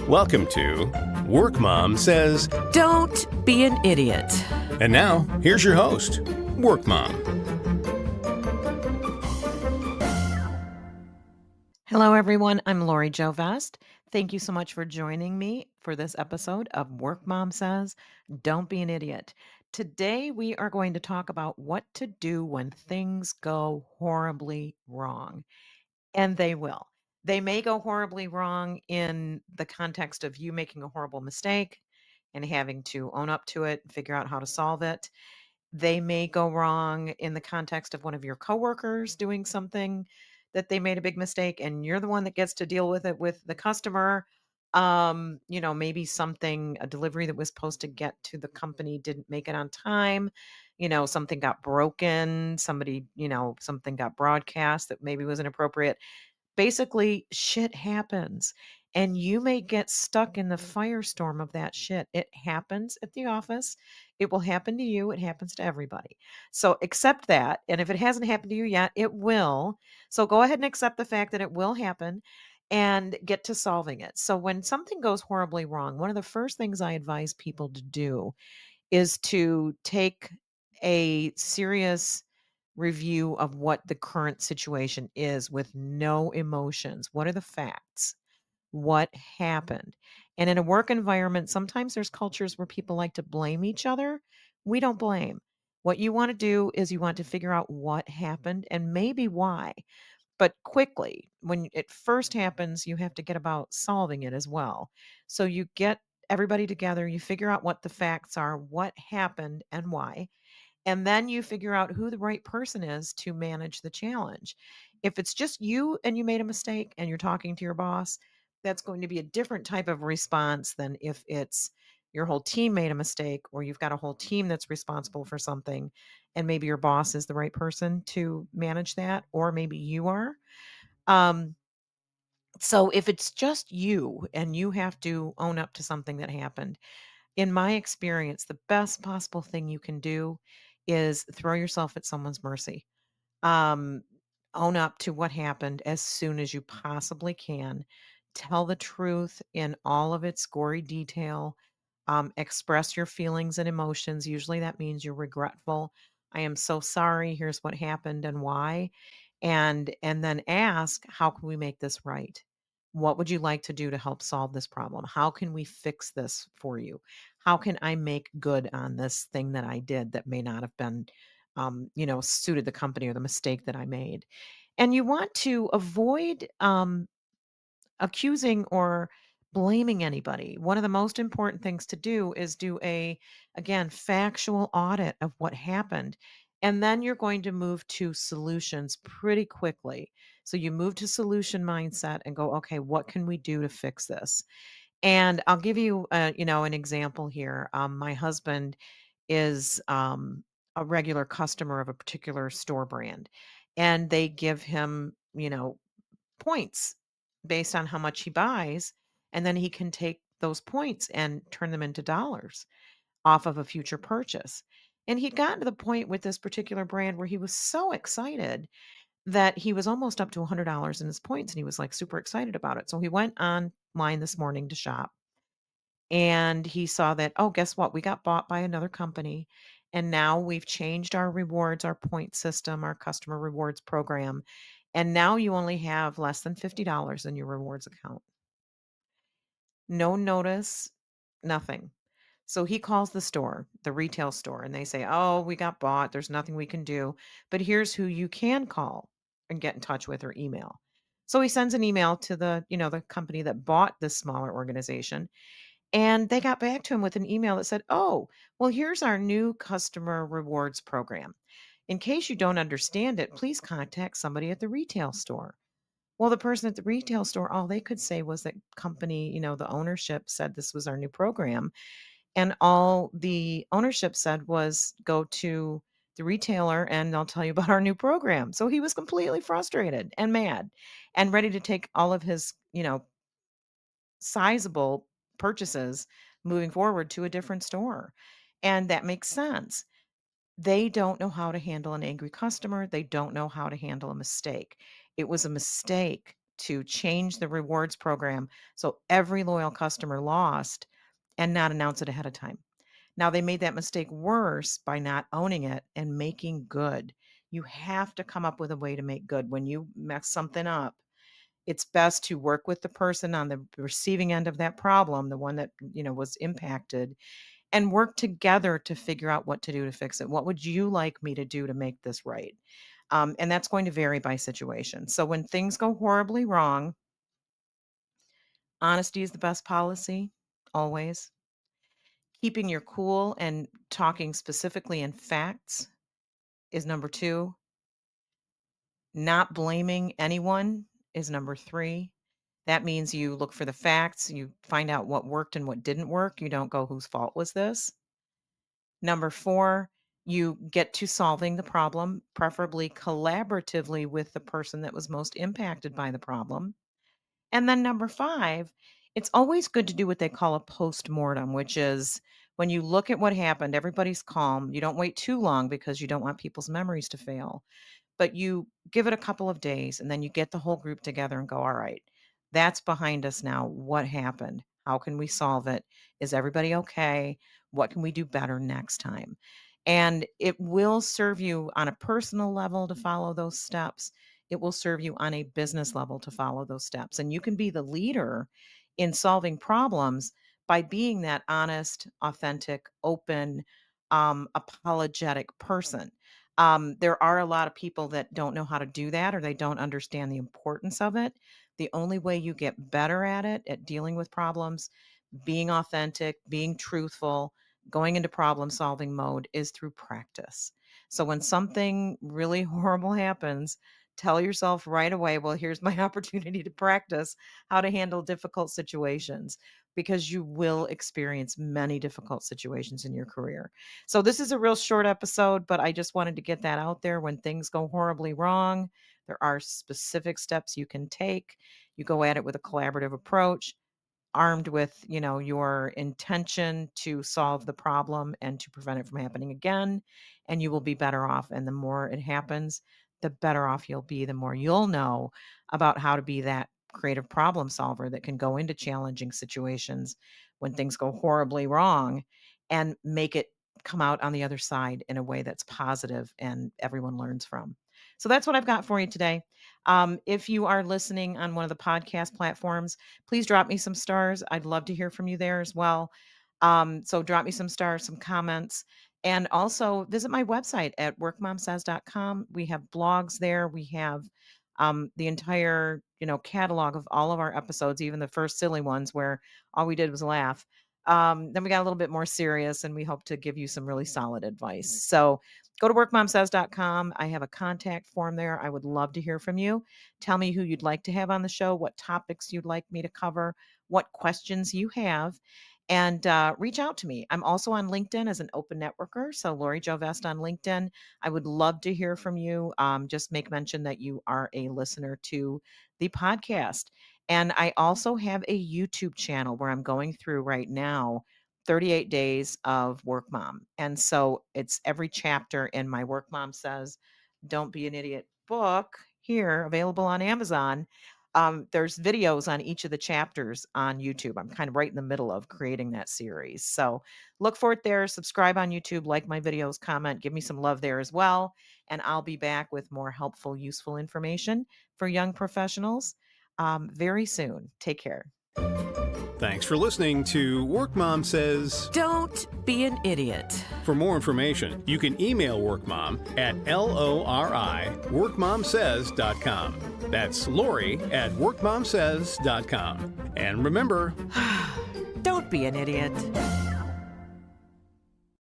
Welcome to Work Mom Says. Don't be an idiot. And now, here's your host, Work Mom. Hello, everyone. I'm Lori Jo Vest. Thank you so much for joining me for this episode of Work Mom Says. Don't be an idiot. Today, we are going to talk about what to do when things go horribly wrong. And they will. They may go horribly wrong in the context of you making a horrible mistake and having to own up to it and figure out how to solve it. They may go wrong in the context of one of your coworkers doing something that they made a big mistake and you're the one that gets to deal with it with the customer. Maybe a delivery that was supposed to get to the company didn't make it on time. Something got broken, something got broadcast that maybe was inappropriate. Basically, shit happens, and you may get stuck in the firestorm of that shit. It happens at the office. It will happen to you. It happens to everybody. So accept that. And if it hasn't happened to you yet, it will. So go ahead and accept the fact that it will happen and get to solving it. So when something goes horribly wrong, one of the first things I advise people to do is to take a serious review of what the current situation is with no emotions. What are the facts? What happened? And in a work environment, sometimes there's cultures where people like to blame each other. We don't blame. What you want to do is you want to figure out what happened and maybe why. But quickly, when it first happens, you have to get about solving it as well. So you get everybody together, you figure out what the facts are, what happened, and why. And then you figure out who the right person is to manage the challenge. If it's just you and you made a mistake and you're talking to your boss, that's going to be a different type of response than if it's your whole team made a mistake or you've got a whole team that's responsible for something and maybe your boss is the right person to manage that or maybe you are. Um, so if it's just you and you have to own up to something that happened, in my experience, the best possible thing you can do is throw yourself at someone's mercy. Um, Own up to what happened as soon as you possibly can. Tell the truth in all of its gory detail. Express your feelings and emotions. Usually that means you're regretful. I am so sorry. Here's what happened and why. And then ask, how can we make this right? What would you like to do to help solve this problem? How can we fix this for you? How can I make good on this thing that I did that may not have been suited the company or the mistake that I made. And you want to avoid accusing or blaming anybody. One of the most important things to do is do again, factual audit of what happened. And then you're going to move to solutions pretty quickly. So you move to solution mindset and go, okay, what can we do to fix this? And I'll give you, an example here. My husband is a regular customer of a particular store brand, and they give him, points based on how much he buys, and then he can take those points and turn them into dollars off of a future purchase. And he'd gotten to the point with this particular brand where he was so excited that he was almost up to $100 in his points, and he was like super excited about it. So he went online this morning to shop and he saw that, oh, guess what? We got bought by another company. And now we've changed our rewards, our point system, our customer rewards program. And now you only have less than $50 in your rewards account. No notice, nothing. So he calls the store, the retail store, and they say, oh, we got bought. There's nothing we can do. But here's who you can call and get in touch with or email. So he sends an email to the company that bought this smaller organization, and they got back to him with an email that said, oh, well, here's our new customer rewards program. In case you don't understand it, please contact somebody at the retail store. Well, the person at the retail store, all they could say was that company, the ownership said this was our new program. And all the ownership said was go to the retailer and they'll tell you about our new program. So he was completely frustrated and mad and ready to take all of his, sizable purchases moving forward to a different store. And that makes sense. They don't know how to handle an angry customer. They don't know how to handle a mistake. It was a mistake to change the rewards program so every loyal customer lost and not announce it ahead of time. Now, they made that mistake worse by not owning it and making good. You have to come up with a way to make good. When you mess something up, it's best to work with the person on the receiving end of that problem, the one that, was impacted, and work together to figure out what to do to fix it. What would you like me to do to make this right? And that's going to vary by situation. So when things go horribly wrong, honesty is the best policy, always. Keeping your cool and talking specifically in facts is number 2. Not blaming anyone is number 3. That means you look for the facts, you find out what worked and what didn't work. You don't go, whose fault was this? Number 4, you get to solving the problem, preferably collaboratively with the person that was most impacted by the problem. And then number 5, it's always good to do what they call a post-mortem, which is when you look at what happened, everybody's calm. You don't wait too long because you don't want people's memories to fail. But you give it a couple of days and then you get the whole group together and go, all right, that's behind us now. What happened? How can we solve it? Is everybody okay? What can we do better next time? And it will serve you on a personal level to follow those steps. It will serve you on a business level to follow those steps. And you can be the leader in solving problems by being that honest, authentic, open, apologetic person. There are a lot of people that don't know how to do that or they don't understand the importance of it. The only way you get better at it, at dealing with problems, being authentic, being truthful, going into problem solving mode is through practice. So when something really horrible happens, tell yourself right away, well, here's my opportunity to practice how to handle difficult situations because you will experience many difficult situations in your career. So this is a real short episode, but I just wanted to get that out there. When things go horribly wrong, there are specific steps you can take. You go at it with a collaborative approach, armed with, your intention to solve the problem and to prevent it from happening again, and you will be better off. And the more it happens, the better off you'll be, the more you'll know about how to be that creative problem solver that can go into challenging situations when things go horribly wrong and make it come out on the other side in a way that's positive and everyone learns from. So that's what I've got for you today. If you are listening on one of the podcast platforms, please drop me some stars. I'd love to hear from you there as well. So drop me some stars, some comments, and also visit my website at workmomsays.com. We have blogs there. We have the entire, catalog of all of our episodes, even the first silly ones where all we did was laugh. Then we got a little bit more serious and we hope to give you some really solid advice. So go to workmomsays.com. I have a contact form there. I would love to hear from you. Tell me who you'd like to have on the show, what topics you'd like me to cover, what questions you have, and reach out to me. I'm also on LinkedIn as an open networker. So Lori Jo Vest on LinkedIn. I would love to hear from you. Just make mention that you are a listener to the podcast. And I also have a YouTube channel where I'm going through right now 38 days of Work Mom. And so it's every chapter in my Work Mom Says, Don't Be an Idiot book here, available on Amazon. There's videos on each of the chapters on YouTube. I'm kind of right in the middle of creating that series. So look for it there. Subscribe on YouTube, like my videos, comment, give me some love there as well. And I'll be back with more helpful, useful information for young professionals very soon. Take care. Thanks for listening to Work Mom Says. Don't be an idiot. For more information, you can email Workmom at lori@workmomsays.com. That's Lori at workmomsays.com. And remember, Don't be an idiot.